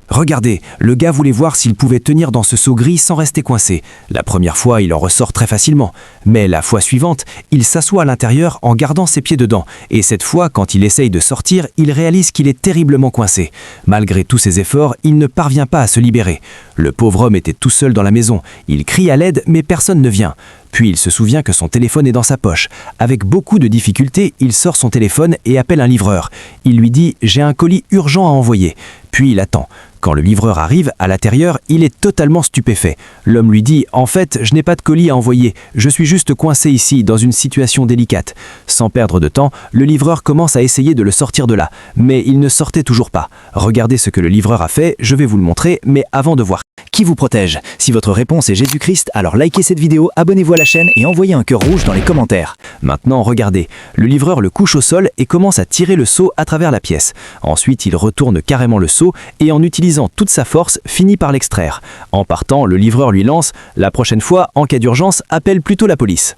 Regardez, le gars voulait voir s'il pouvait tenir dans ce seau gris sans rester coincé. La première fois, il en ressort très facilement. Mais la fois suivante, il s'assoit à l'intérieur en gardant ses pieds dedans. Et cette fois, quand il essaye de sortir, il réalise qu'il est terriblement coincé. Malgré tous ses efforts, il ne parvient pas à se libérer. Le pauvre homme était tout seul dans la maison. Il crie à l'aide, mais personne ne vient. Puis il se souvient que son téléphone est dans sa poche. Avec beaucoup de difficultés, il sort son téléphone et appelle un livreur. Il lui dit « J'ai un colis urgent à envoyer ». Puis il attend. Quand le livreur arrive, à l'intérieur, il est totalement stupéfait. L'homme lui dit « En fait, je n'ai pas de colis à envoyer. Je suis juste coincé ici, dans une situation délicate. » Sans perdre de temps, le livreur commence à essayer de le sortir de là. Mais il ne sortait toujours pas. Regardez ce que le livreur a fait, je vais vous le montrer, mais avant de voir qui vous protège. Si votre réponse est Jésus-Christ, alors likez cette vidéo, abonnez-vous à la chaîne et envoyez un cœur rouge dans les commentaires. Maintenant, regardez. Le livreur le couche au sol et commence à tirer le seau à travers la pièce. Ensuite, il retourne carrément le seau et en utilisant toute sa force, finit par l'extraire. En partant, le livreur lui lance « La prochaine fois, en cas d'urgence, appelle plutôt la police ».